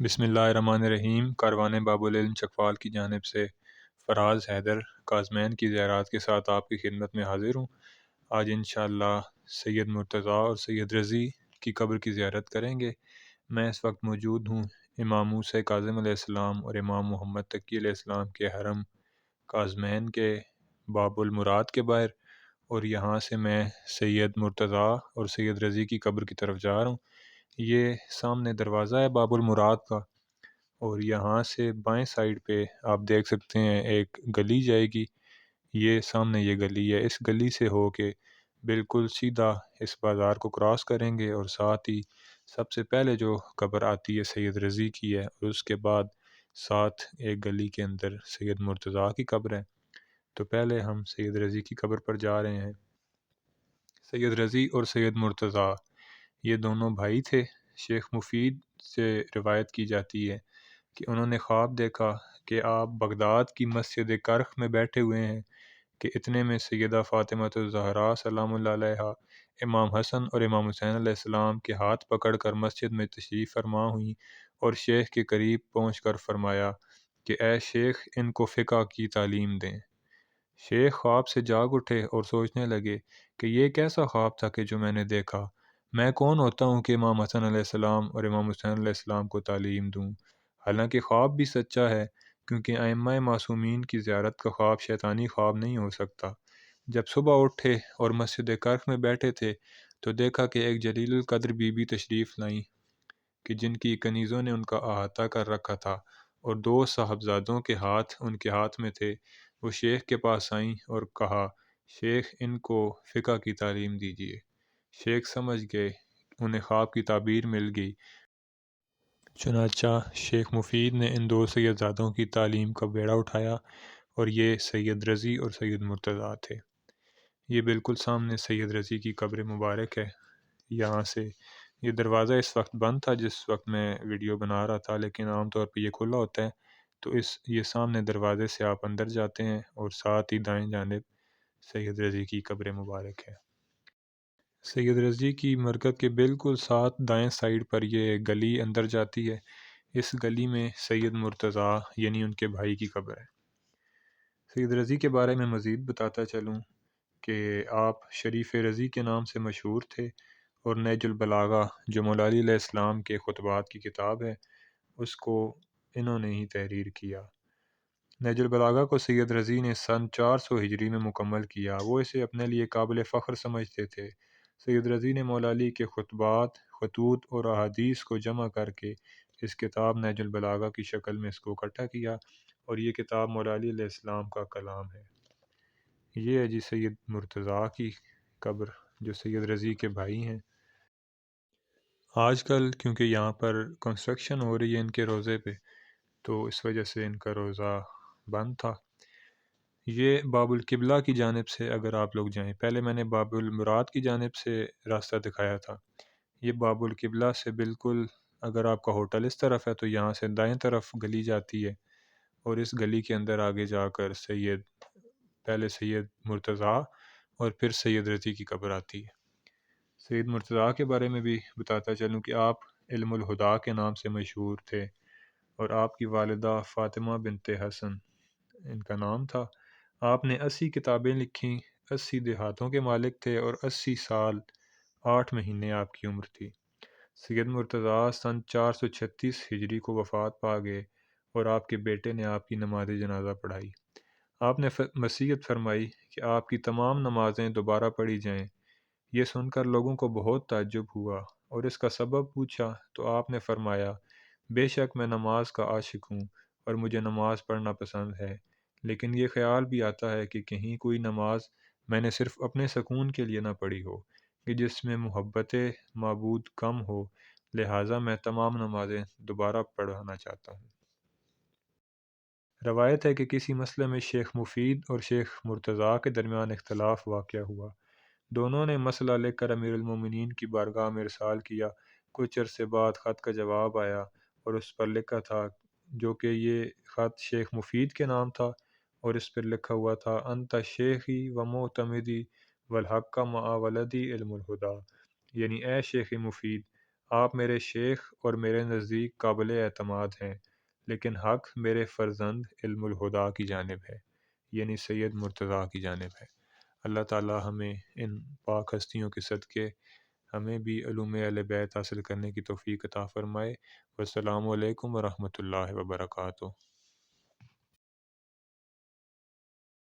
بسم اللہ الرحمن الرحیم۔ کاروان باب العلم چکوال کی جانب سے فراز حیدر کاظمین کی زیارات کے ساتھ آپ کی خدمت میں حاضر ہوں۔ آج انشاءاللہ سید مرتضیٰ اور سید رضی کی قبر کی زیارت کریں گے۔ میں اس وقت موجود ہوں امام موسیٰ کاظم علیہ السلام اور امام محمد تقی علیہ السلام کے حرم کاظمین کے باب المراد کے باہر، اور یہاں سے میں سید مرتضیٰ اور سید رضی کی قبر کی طرف جا رہا ہوں۔ یہ سامنے دروازہ ہے باب المراد کا، اور یہاں سے بائیں سائیڈ پہ آپ دیکھ سکتے ہیں ایک گلی جائے گی۔ یہ سامنے یہ گلی ہے، اس گلی سے ہو کے بالکل سیدھا اس بازار کو کراس کریں گے، اور ساتھ ہی سب سے پہلے جو قبر آتی ہے سید رضی کی ہے، اور اس کے بعد ساتھ ایک گلی کے اندر سید مرتضیٰ کی قبر ہے۔ تو پہلے ہم سید رضی کی قبر پر جا رہے ہیں۔ سید رضی اور سید مرتضیٰ یہ دونوں بھائی تھے۔ شیخ مفید سے روایت کی جاتی ہے کہ انہوں نے خواب دیکھا کہ آپ بغداد کی مسجد کرخ میں بیٹھے ہوئے ہیں کہ اتنے میں سیدہ فاطمہ الزہراء سلام اللہ علیہا امام حسن اور امام حسین علیہ السلام کے ہاتھ پکڑ کر مسجد میں تشریف فرما ہوئیں، اور شیخ کے قریب پہنچ کر فرمایا کہ اے شیخ، ان کو فقہ کی تعلیم دیں۔ شیخ خواب سے جاگ اٹھے اور سوچنے لگے کہ یہ کیسا خواب تھا کہ جو میں نے دیکھا، میں کون ہوتا ہوں کہ امام حسن علیہ السلام اور امام حسین علیہ السلام کو تعلیم دوں۔ حالانکہ خواب بھی سچا ہے، کیونکہ ائمہ معصومین کی زیارت کا خواب شیطانی خواب نہیں ہو سکتا۔ جب صبح اٹھے اور مسجد کرخ میں بیٹھے تھے تو دیکھا کہ ایک جلیل القدر بی بی تشریف لائیں کہ جن کی کنیزوں نے ان کا احاطہ کر رکھا تھا، اور دو صاحبزادوں کے ہاتھ ان کے ہاتھ میں تھے۔ وہ شیخ کے پاس آئیں اور کہا، شیخ، ان کو فقہ کی تعلیم دیجیے۔ شیخ سمجھ گئے، انہیں خواب کی تعبیر مل گئی۔ چنانچہ شیخ مفید نے ان دو سیدزادوں کی تعلیم کا بیڑا اٹھایا، اور یہ سید رضی اور سید مرتضیٰ تھے۔ یہ بالکل سامنے سید رضی کی قبر مبارک ہے۔ یہاں سے یہ دروازہ اس وقت بند تھا جس وقت میں ویڈیو بنا رہا تھا، لیکن عام طور پہ یہ کھلا ہوتا ہے۔ تو یہ سامنے دروازے سے آپ اندر جاتے ہیں، اور ساتھ ہی دائیں جانب سید رضی کی قبر مبارک ہے۔ سید رضی کی مرکز کے بالکل ساتھ دائیں سائیڈ پر یہ گلی اندر جاتی ہے۔ اس گلی میں سید مرتضیٰ یعنی ان کے بھائی کی قبر ہے۔ سید رضی کے بارے میں مزید بتاتا چلوں کہ آپ شریف رضی کے نام سے مشہور تھے، اور نہج البلاغہ جو مولا علی علیہ السلام کے خطبات کی کتاب ہے، اس کو انہوں نے ہی تحریر کیا۔ نہج البلاغہ کو سید رضی نے سن 400 ہجری میں مکمل کیا۔ وہ اسے اپنے لیے قابل فخر سمجھتے تھے۔ سید رضی نے مولا علی کے خطبات، خطوط اور احادیث کو جمع کر کے اس کتاب نہج البلاغہ کی شکل میں اس کو اکٹھا کیا، اور یہ کتاب مولا علی علیہ السلام کا کلام ہے۔ یہ ہے جی سید مرتضیٰ کی قبر جو سید رضی کے بھائی ہیں۔ آج کل کیونکہ یہاں پر کنسٹرکشن ہو رہی ہے ان کے روضے پہ، تو اس وجہ سے ان کا روضہ بند تھا۔ یہ باب القبلہ کی جانب سے اگر آپ لوگ جائیں، پہلے میں نے باب المراد کی جانب سے راستہ دکھایا تھا۔ یہ باب القبلہ سے بالکل اگر آپ کا ہوٹل اس طرف ہے تو یہاں سے دائیں طرف گلی جاتی ہے، اور اس گلی کے اندر آگے جا کر پہلے سید مرتضیٰ اور پھر سید رضی کی قبر آتی ہے۔ سید مرتضیٰ کے بارے میں بھی بتاتا چلوں کہ آپ علم الہدا کے نام سے مشہور تھے، اور آپ کی والدہ فاطمہ بنت حسن ان کا نام تھا۔ آپ نے 80 کتابیں لکھیں، 80 دیہاتوں کے مالک تھے، اور 80 سال 8 مہینے آپ کی عمر تھی۔ سید مرتضیٰ سن 436 ہجری کو وفات پا گئے، اور آپ کے بیٹے نے آپ کی نماز جنازہ پڑھائی۔ آپ نے وصیت فرمائی کہ آپ کی تمام نمازیں دوبارہ پڑھی جائیں۔ یہ سن کر لوگوں کو بہت تعجب ہوا، اور اس کا سبب پوچھا تو آپ نے فرمایا، بے شک میں نماز کا عاشق ہوں، اور مجھے نماز پڑھنا پسند ہے، لیکن یہ خیال بھی آتا ہے کہ کہیں کوئی نماز میں نے صرف اپنے سکون کے لیے نہ پڑھی ہو کہ جس میں محبت معبود کم ہو، لہٰذا میں تمام نمازیں دوبارہ پڑھانا چاہتا ہوں۔ روایت ہے کہ کسی مسئلے میں شیخ مفید اور شیخ مرتضیٰ کے درمیان اختلاف واقع ہوا۔ دونوں نے مسئلہ لے کر امیر المومنین کی بارگاہ میں ارسال کیا۔ کچھ عرصے بعد خط کا جواب آیا، اور اس پر لکھا تھا، جو کہ یہ خط شیخ مفید کے نام تھا، اور اس پر لکھا ہوا تھا، انت شیخی و معتمدی والحق مع ولدی علم الہدا، یعنی اے شیخ مفید، آپ میرے شیخ اور میرے نزدیک قابل اعتماد ہیں، لیکن حق میرے فرزند علم الہدا کی جانب ہے، یعنی سید مرتضیٰ کی جانب ہے۔ اللہ تعالی ہمیں ان پاک ہستیوں کے صدقے ہمیں بھی علوم اہل بیت حاصل کرنے کی توفیق عطا فرمائے۔ والسلام علیکم ورحمۃ اللہ وبرکاتہ۔